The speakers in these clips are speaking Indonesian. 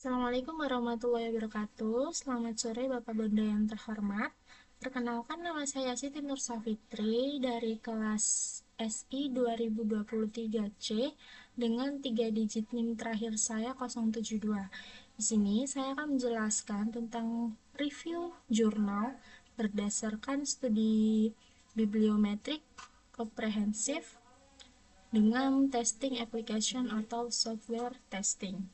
Assalamualaikum warahmatullahi wabarakatuh. Selamat sore Bapak Bunda yang terhormat. Perkenalkan, nama saya Siti Nur Safitri dari kelas SI 2023C dengan 3 digit NIM terakhir saya 072. Di sini saya akan menjelaskan tentang review jurnal berdasarkan studi bibliometrik komprehensif dengan testing application atau software testing.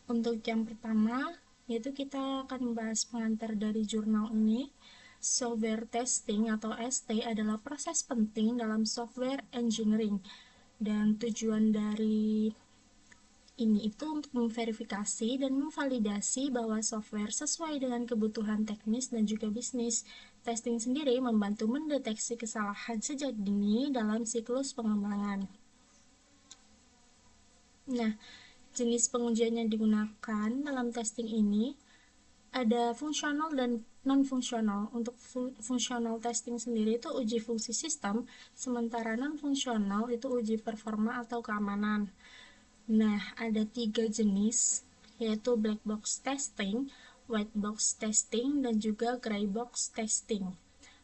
Untuk yang pertama, yaitu kita akan membahas pengantar dari jurnal ini. Software testing atau ST adalah proses penting dalam software engineering, dan tujuan dari ini itu untuk memverifikasi dan memvalidasi bahwa software sesuai dengan kebutuhan teknis dan juga bisnis. Testing sendiri membantu mendeteksi kesalahan sejak dini dalam siklus pengembangan. Nah, jenis pengujian yang digunakan dalam testing ini ada fungsional dan non-fungsional. Untuk fungsional testing sendiri itu uji fungsi sistem, sementara non-fungsional itu uji performa atau keamanan. Nah, ada 3 jenis, yaitu black box testing, white box testing, dan juga gray box testing.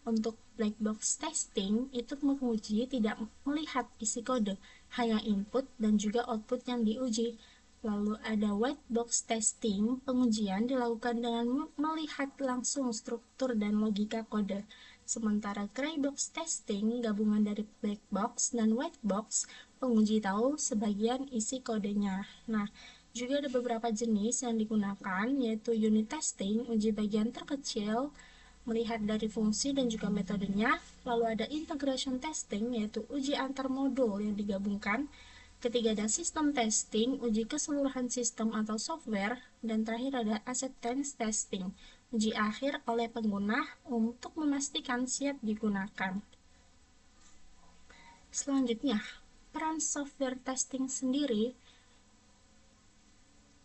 Untuk black box testing, itu menguji tidak melihat isi kode, hanya input dan juga output yang diuji. Lalu ada white box testing, pengujian dilakukan dengan melihat langsung struktur dan logika kode. Sementara gray box testing, gabungan dari black box dan white box, penguji tahu sebagian isi kodenya. Nah, juga ada beberapa jenis yang digunakan, yaitu unit testing, uji bagian terkecil, melihat dari fungsi dan juga metodenya. Lalu ada integration testing, yaitu uji antar modul yang digabungkan. Ketiga ada sistem testing, uji keseluruhan sistem atau software. Dan terakhir ada acceptance testing, uji akhir oleh pengguna untuk memastikan siap digunakan. Selanjutnya, peran software testing sendiri.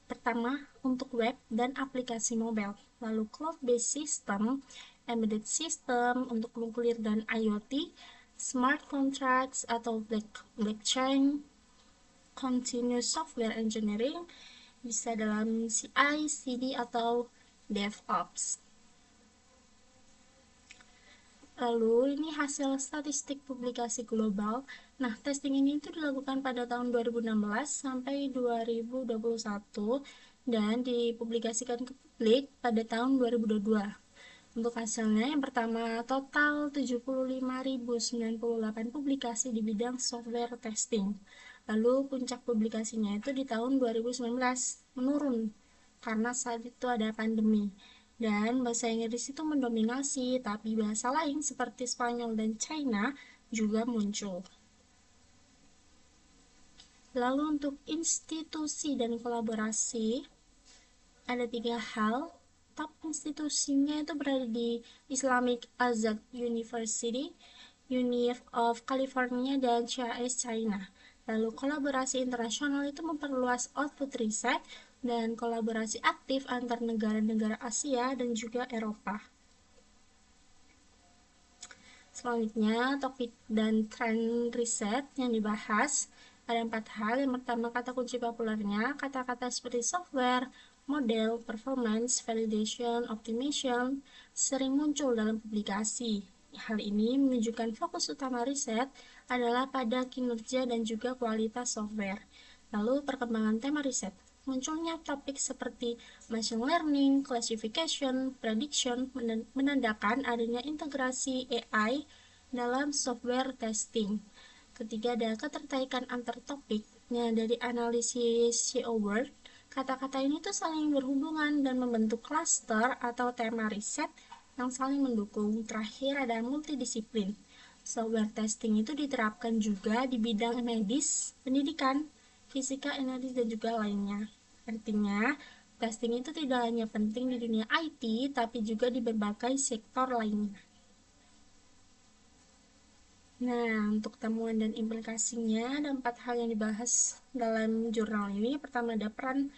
Pertama, untuk web dan aplikasi mobile. Lalu cloud-based system, embedded system untuk nuklir dan IoT, smart contracts atau blockchain, continuous software engineering, bisa dalam CI, CD, atau DevOps. Lalu ini hasil statistik publikasi global. Nah, testing ini itu dilakukan pada tahun 2016 sampai 2021 dan dipublikasikan ke publik pada tahun 2022. Untuk hasilnya, yang pertama, total 75.098 publikasi di bidang software testing. Lalu puncak publikasinya itu di tahun 2019, menurun karena saat itu ada pandemi. Dan bahasa Inggris itu mendominasi, tapi bahasa lain seperti Spanyol dan China juga muncul. Lalu untuk institusi dan kolaborasi, ada 3 hal. Top institusinya itu berada di Islamic Azad University, University of California, dan CAS China. Lalu kolaborasi internasional itu memperluas output riset dan kolaborasi aktif antar negara-negara Asia dan juga Eropa. Selanjutnya, topik dan tren riset yang dibahas ada 4 hal. Yang pertama, kata kunci populernya, kata-kata seperti software, model, performance, validation, optimization sering muncul dalam publikasi. Hal ini menunjukkan fokus utama riset adalah pada kinerja dan juga kualitas software. Lalu perkembangan tema riset. Munculnya topik seperti machine learning, classification, prediction menandakan adanya integrasi AI dalam software testing. Ketiga, ada ketertarikan antar topik. Dari analisis SEO word, kata-kata ini tuh saling berhubungan dan membentuk cluster atau tema riset yang saling mendukung. Terakhir, ada multidisiplin. Software testing itu diterapkan juga di bidang medis, pendidikan, fisika, energi, dan juga lainnya. Artinya, testing itu tidak hanya penting di dunia IT, tapi juga di berbagai sektor lainnya. Nah, untuk temuan dan implikasinya, ada 4 hal yang dibahas dalam jurnal ini. Pertama, ada peran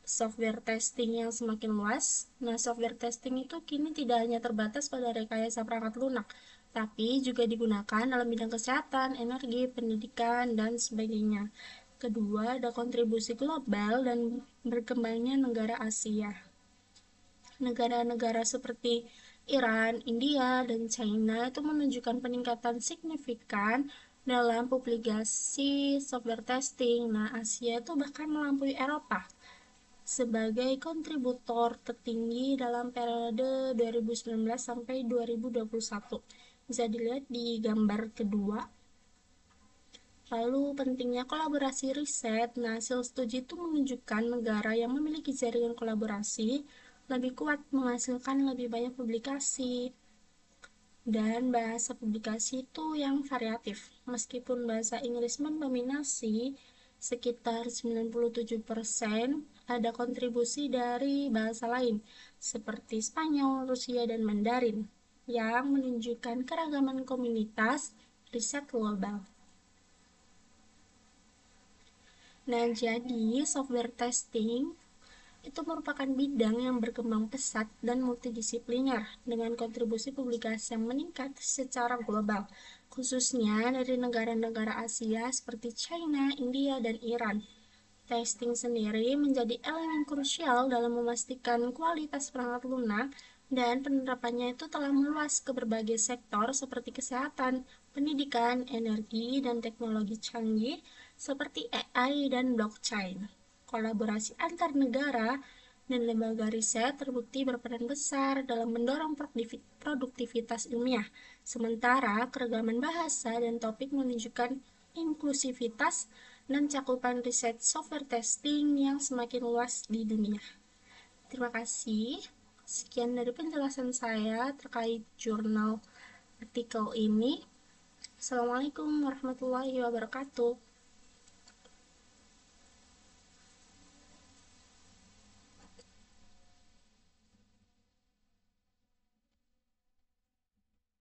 software testing yang semakin luas. Nah, software testing itu kini tidak hanya terbatas pada rekayasa perangkat lunak, tapi juga digunakan dalam bidang kesehatan, energi, pendidikan, dan sebagainya. Kedua, ada kontribusi global dan berkembangnya negara Asia. Negara-negara seperti Iran, India, dan China itu menunjukkan peningkatan signifikan dalam publikasi software testing. Nah, Asia itu bahkan melampaui Eropa sebagai kontributor tertinggi dalam periode 2019 sampai 2021. Bisa dilihat di gambar kedua. Lalu pentingnya kolaborasi riset. Nah, hasil studi itu menunjukkan negara yang memiliki jaringan kolaborasi lebih kuat menghasilkan lebih banyak publikasi dan bahasa publikasi itu yang variatif. Meskipun bahasa Inggris mendominasi sekitar 97%, ada kontribusi dari bahasa lain seperti Spanyol, Rusia, dan Mandarin yang menunjukkan keragaman komunitas riset global. Nah, jadi software testing itu merupakan bidang yang berkembang pesat dan multidisipliner dengan kontribusi publikasi yang meningkat secara global, khususnya dari negara-negara Asia seperti China, India, dan Iran. Testing sendiri menjadi elemen krusial dalam memastikan kualitas perangkat lunak dan penerapannya itu telah meluas ke berbagai sektor seperti kesehatan, pendidikan, energi, dan teknologi canggih seperti AI dan blockchain. Kolaborasi antar negara dan lembaga riset terbukti berperan besar dalam mendorong produktivitas ilmiah, sementara keragaman bahasa dan topik menunjukkan inklusivitas dan cakupan riset software testing yang semakin luas di dunia. Terima kasih. Sekian dari penjelasan saya terkait jurnal artikel ini. Assalamualaikum warahmatullahi wabarakatuh.